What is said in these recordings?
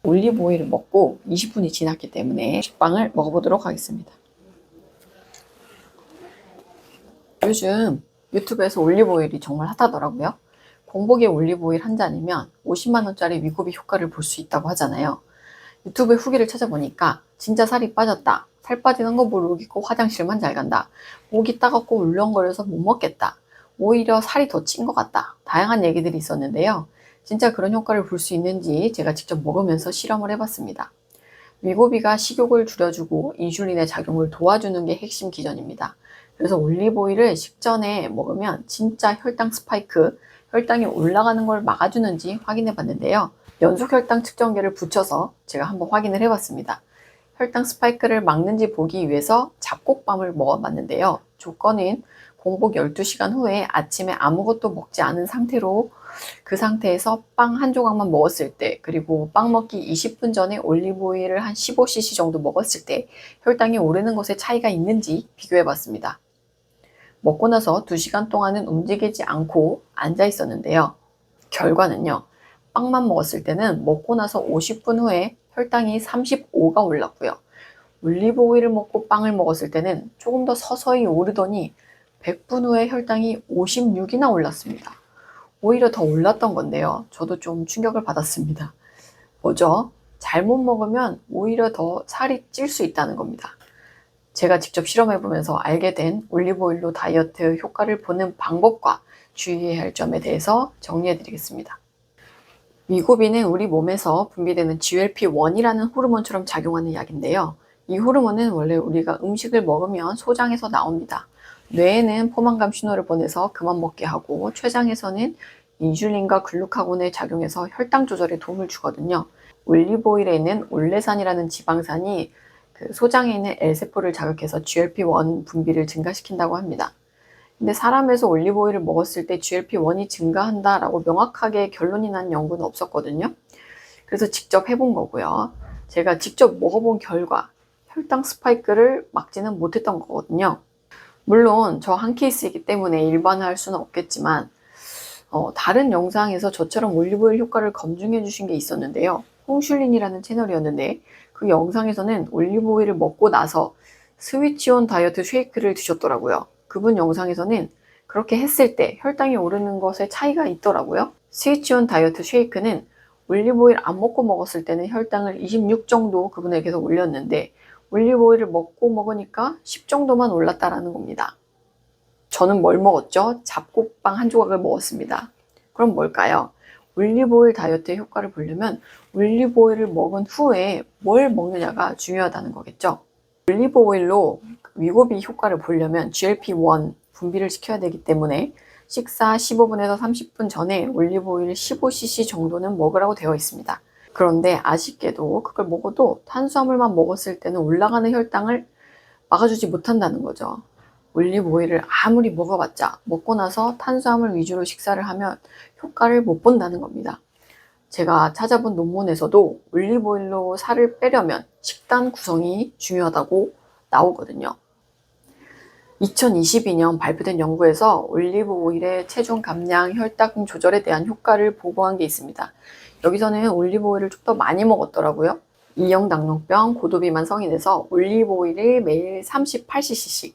올리브 오일을 먹고 20분이 지났기 때문에 식빵을 먹어보도록 하겠습니다. 요즘 유튜브에서 올리브 오일이 정말 핫하더라고요. 공복에 올리브 오일 한 잔이면 50만 원짜리 위고비 효과를 볼 수 있다고 하잖아요. 유튜브에 후기를 찾아보니까 진짜 살이 빠졌다, 살 빠지는 거 모르겠고 화장실만 잘 간다, 목이 따갑고 울렁거려서 못 먹겠다, 오히려 살이 더 찐 것 같다, 다양한 얘기들이 있었는데요. 진짜 그런 효과를 볼 수 있는지 제가 직접 먹으면서 실험을 해봤습니다. 위고비가 식욕을 줄여주고 인슐린의 작용을 도와주는 게 핵심 기전입니다. 그래서 올리브오일을 식전에 먹으면 진짜 혈당 스파이크, 혈당이 올라가는 걸 막아주는지 확인해 봤는데요. 연속 혈당 측정기를 붙여서 제가 한번 확인을 해봤습니다. 혈당 스파이크를 막는지 보기 위해서 잡곡밤을 먹어봤는데요. 조건은 공복 12시간 후에 아침에 아무것도 먹지 않은 상태로 그 상태에서 빵 한 조각만 먹었을 때, 그리고 빵 먹기 20분 전에 올리브오일을 한 15cc 정도 먹었을 때 혈당이 오르는 것에 차이가 있는지 비교해 봤습니다. 먹고 나서 2시간 동안은 움직이지 않고 앉아 있었는데요. 결과는요. 빵만 먹었을 때는 먹고 나서 50분 후에 혈당이 35가 올랐고요. 올리브 오일을 먹고 빵을 먹었을 때는 조금 더 서서히 오르더니 100분 후에 혈당이 56이나 올랐습니다. 오히려 더 올랐던 건데요. 저도 좀 충격을 받았습니다. 뭐죠? 잘못 먹으면 오히려 더 살이 찔 수 있다는 겁니다. 제가 직접 실험해보면서 알게 된 올리브오일로 다이어트 효과를 보는 방법과 주의해야 할 점에 대해서 정리해드리겠습니다. 위고비는 우리 몸에서 분비되는 GLP-1이라는 호르몬처럼 작용하는 약인데요. 이 호르몬은 원래 우리가 음식을 먹으면 소장에서 나옵니다. 뇌에는 포만감 신호를 보내서 그만 먹게 하고, 췌장에서는 인슐린과 글루카곤에 작용해서 혈당 조절에 도움을 주거든요. 올리브오일에 있는 올레산이라는 지방산이 그 소장에 있는 L세포를 자극해서 GLP-1 분비를 증가시킨다고 합니다. 근데 사람에서 올리브오일을 먹었을 때 GLP-1이 증가한다라고 명확하게 결론이 난 연구는 없었거든요. 그래서 직접 해본 거고요. 제가 직접 먹어본 결과 혈당 스파이크를 막지는 못했던 거거든요. 물론 저 한 케이스이기 때문에 일반화할 수는 없겠지만 다른 영상에서 저처럼 올리브오일 효과를 검증해 주신 게 있었는데요. 홍슐린이라는 채널이었는데 그 영상에서는 올리브오일을 먹고 나서 스위치온 다이어트 쉐이크를 드셨더라고요. 그분 영상에서는 그렇게 했을 때 혈당이 오르는 것에 차이가 있더라고요. 스위치온 다이어트 쉐이크는 올리브오일 안 먹고 먹었을 때는 혈당을 26 정도 그분에게서 올렸는데 올리브오일을 먹고 먹으니까 10 정도만 올랐다라는 겁니다. 저는 뭘 먹었죠? 잡곡빵 한 조각을 먹었습니다. 그럼 뭘까요? 올리브오일 다이어트의 효과를 보려면 올리브오일을 먹은 후에 뭘 먹느냐가 중요하다는 거겠죠. 올리브오일로 위고비 효과를 보려면 GLP-1 분비를 시켜야 되기 때문에 식사 15분에서 30분 전에 올리브오일 15cc 정도는 먹으라고 되어 있습니다. 그런데 아쉽게도 그걸 먹어도 탄수화물만 먹었을 때는 올라가는 혈당을 막아주지 못한다는 거죠. 올리브 오일을 아무리 먹어봤자 먹고 나서 탄수화물 위주로 식사를 하면 효과를 못 본다는 겁니다. 제가 찾아본 논문에서도 올리브 오일로 살을 빼려면 식단 구성이 중요하다고 나오거든요. 2022년 발표된 연구에서 올리브 오일의 체중 감량, 혈당 조절에 대한 효과를 보고한 게 있습니다. 여기서는 올리브 오일을 좀 더 많이 먹었더라고요. 2형 당뇨병, 고도비만 성인에서 올리브 오일을 매일 38cc씩,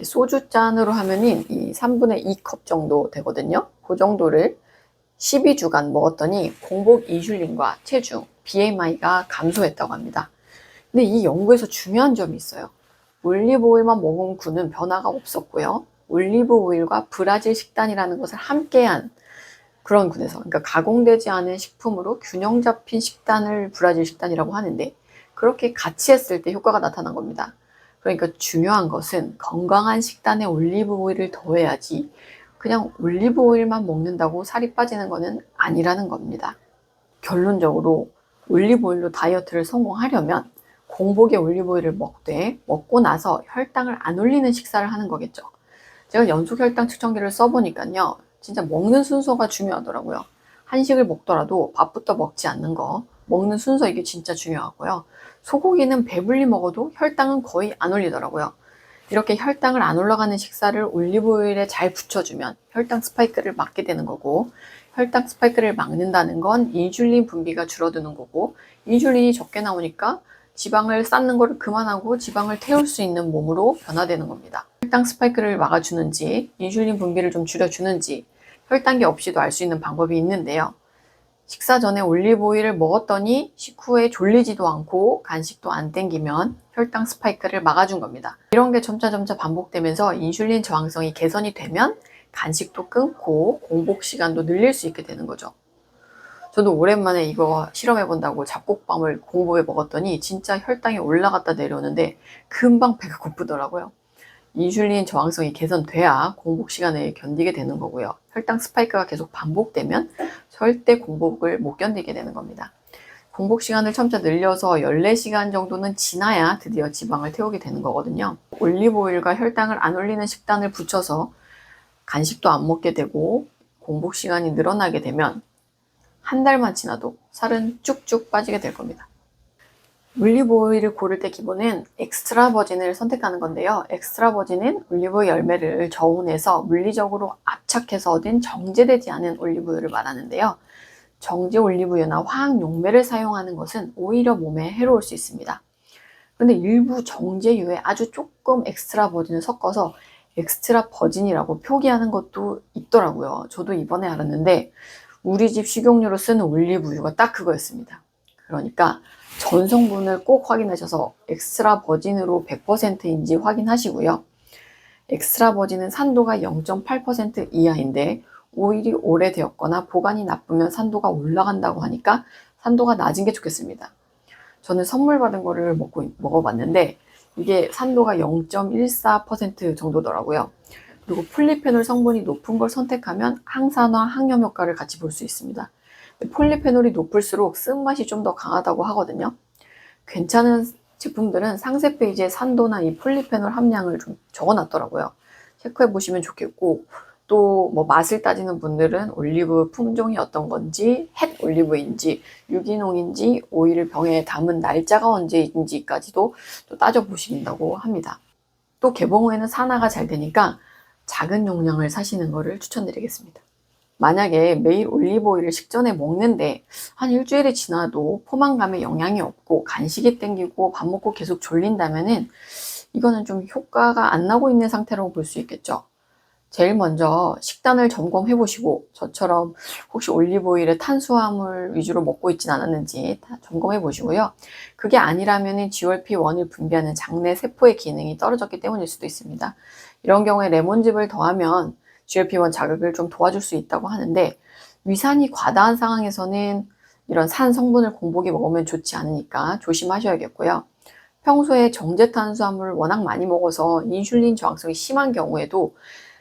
소주 잔으로 하면은 이 3분의 2컵 정도 되거든요. 그 정도를 12주간 먹었더니 공복 인슐린과 체중, BMI가 감소했다고 합니다. 근데 이 연구에서 중요한 점이 있어요. 올리브 오일만 먹은 후는 변화가 없었고요. 올리브 오일과 브라질 식단이라는 것을 함께한 그런 군에서, 그러니까 가공되지 않은 식품으로 균형 잡힌 식단을 브라질 식단이라고 하는데, 그렇게 같이 했을 때 효과가 나타난 겁니다. 그러니까 중요한 것은 건강한 식단에 올리브 오일을 더해야지 그냥 올리브 오일만 먹는다고 살이 빠지는 것은 아니라는 겁니다. 결론적으로 올리브 오일로 다이어트를 성공하려면 공복에 올리브 오일을 먹고 나서 혈당을 안 올리는 식사를 하는 거겠죠. 제가 연속 혈당 측정기를 써보니까요, 진짜 먹는 순서가 중요하더라고요. 한식을 먹더라도 밥부터 먹지 않는 거, 먹는 순서, 이게 진짜 중요하고요. 소고기는 배불리 먹어도 혈당은 거의 안 올리더라고요. 이렇게 혈당을 안 올라가는 식사를 올리브오일에 잘 붙여주면 혈당 스파이크를 막게 되는 거고, 혈당 스파이크를 막는다는 건 인슐린 분비가 줄어드는 거고, 인슐린이 적게 나오니까 지방을 쌓는 걸 그만하고 지방을 태울 수 있는 몸으로 변화되는 겁니다. 혈당 스파이크를 막아주는지, 인슐린 분비를 좀 줄여주는지 혈당계 없이도 알 수 있는 방법이 있는데요. 식사 전에 올리브오일을 먹었더니 식후에 졸리지도 않고 간식도 안 땡기면 혈당 스파이크를 막아준 겁니다. 이런 게 점차 반복되면서 인슐린 저항성이 개선이 되면 간식도 끊고 공복 시간도 늘릴 수 있게 되는 거죠. 저도 오랜만에 이거 실험해 본다고 잡곡밥을 공복에 먹었더니 진짜 혈당이 올라갔다 내려오는데 금방 배가 고프더라고요. 인슐린 저항성이 개선돼야 공복 시간을 견디게 되는 거고요. 혈당 스파이크가 계속 반복되면 절대 공복을 못 견디게 되는 겁니다. 공복 시간을 점차 늘려서 14시간 정도는 지나야 드디어 지방을 태우게 되는 거거든요. 올리브오일과 혈당을 안 올리는 식단을 붙여서 간식도 안 먹게 되고 공복 시간이 늘어나게 되면 한 달만 지나도 살은 쭉쭉 빠지게 될 겁니다. 올리브오일을 고를 때 기본은 엑스트라 버진을 선택하는 건데요. 엑스트라 버진은 올리브 열매를 저온해서 물리적으로 압착해서 얻은 정제되지 않은 올리브유를 말하는데요. 정제 올리브유나 화학 용매를 사용하는 것은 오히려 몸에 해로울 수 있습니다. 그런데 일부 정제유에 아주 조금 엑스트라 버진을 섞어서 엑스트라 버진이라고 표기하는 것도 있더라고요. 저도 이번에 알았는데 우리 집 식용유로 쓰는 올리브유가 딱 그거였습니다. 그러니까 전성분을 꼭 확인하셔서 엑스트라 버진으로 100%인지 확인하시고요. 엑스트라 버진은 산도가 0.8% 이하인데 오일이 오래되었거나 보관이 나쁘면 산도가 올라간다고 하니까 산도가 낮은 게 좋겠습니다. 저는 선물 받은 거를 먹어봤는데 이게 산도가 0.14% 정도더라고요. 그리고 폴리페놀 성분이 높은 걸 선택하면 항산화, 항염 효과를 같이 볼 수 있습니다. 폴리페놀이 높을수록 쓴맛이 좀 더 강하다고 하거든요. 괜찮은 제품들은 상세 페이지에 산도나 이 폴리페놀 함량을 좀 적어놨더라고요. 체크해 보시면 좋겠고, 또 뭐 맛을 따지는 분들은 올리브 품종이 어떤 건지, 햇 올리브인지, 유기농인지, 오일을 병에 담은 날짜가 언제인지까지도 또 따져보신다고 합니다. 또 개봉 후에는 산화가 잘 되니까 작은 용량을 사시는 것을 추천드리겠습니다. 만약에 매일 올리브오일을 식전에 먹는데 한 일주일이 지나도 포만감에 영향이 없고 간식이 땡기고 밥 먹고 계속 졸린다면은 이거는 좀 효과가 안 나고 있는 상태라고 볼 수 있겠죠. 제일 먼저 식단을 점검해 보시고 저처럼 혹시 올리브오일에 탄수화물 위주로 먹고 있진 않았는지 다 점검해 보시고요. 그게 아니라면 GLP-1을 분비하는 장내 세포의 기능이 떨어졌기 때문일 수도 있습니다. 이런 경우에 레몬즙을 더하면 GLP-1 자극을 좀 도와줄 수 있다고 하는데 위산이 과다한 상황에서는 이런 산 성분을 공복에 먹으면 좋지 않으니까 조심하셔야겠고요. 평소에 정제 탄수화물을 워낙 많이 먹어서 인슐린 저항성이 심한 경우에도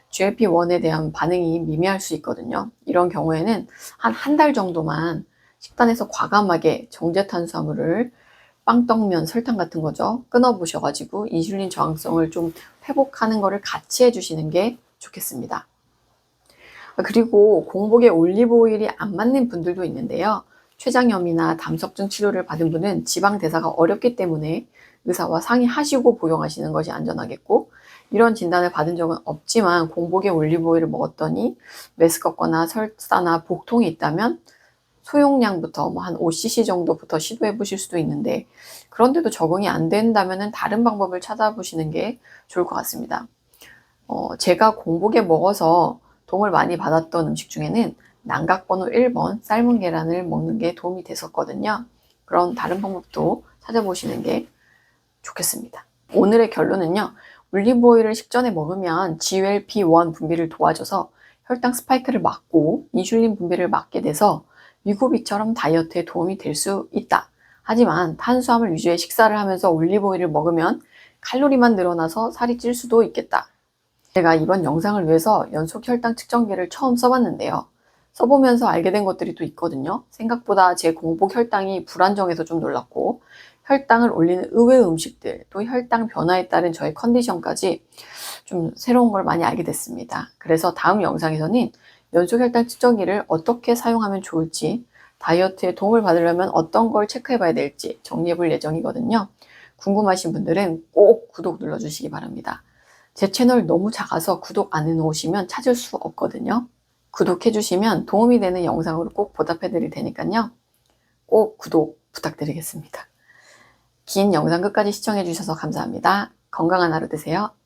GLP-1에 대한 반응이 미미할 수 있거든요. 이런 경우에는 한 달 정도만 식단에서 과감하게 정제 탄수화물을 빵떡면, 설탕 같은 거죠. 끊어보셔가지고 인슐린 저항성을 좀 회복하는 거를 같이 해주시는 게 좋겠습니다. 그리고 공복에 올리브오일이 안 맞는 분들도 있는데요. 췌장염이나 담석증 치료를 받은 분은 지방 대사가 어렵기 때문에 의사와 상의하시고 복용하시는 것이 안전하겠고, 이런 진단을 받은 적은 없지만 공복에 올리브오일을 먹었더니 메스껍거나 설사나 복통이 있다면 소용량부터 뭐 한 5cc 정도부터 시도해 보실 수도 있는데, 그런데도 적응이 안 된다면 다른 방법을 찾아보시는 게 좋을 것 같습니다. 제가 공복에 먹어서 도움을 많이 받았던 음식 중에는 난각번호 1번 삶은 계란을 먹는 게 도움이 됐었거든요. 그런 다른 방법도 찾아보시는 게 좋겠습니다. 오늘의 결론은요. 올리브오일을 식전에 먹으면 GLP-1 분비를 도와줘서 혈당 스파이크를 막고 인슐린 분비를 막게 돼서 위고비처럼 다이어트에 도움이 될 수 있다. 하지만 탄수화물 위주의 식사를 하면서 올리브오일을 먹으면 칼로리만 늘어나서 살이 찔 수도 있겠다. 제가 이번 영상을 위해서 연속 혈당 측정기를 처음 써봤는데요. 써보면서 알게 된 것들이 또 있거든요. 생각보다 제 공복 혈당이 불안정해서 좀 놀랐고, 혈당을 올리는 의외의 음식들, 또 혈당 변화에 따른 저의 컨디션까지 좀 새로운 걸 많이 알게 됐습니다. 그래서 다음 영상에서는 연속 혈당 측정기를 어떻게 사용하면 좋을지, 다이어트에 도움을 받으려면 어떤 걸 체크해 봐야 될지 정리해 볼 예정이거든요. 궁금하신 분들은 꼭 구독 눌러주시기 바랍니다. 제 채널 너무 작아서 구독 안 해놓으시면 찾을 수 없거든요. 구독해주시면 도움이 되는 영상으로 꼭 보답해 드릴 테니까요. 꼭 구독 부탁드리겠습니다. 긴 영상 끝까지 시청해 주셔서 감사합니다. 건강한 하루 되세요.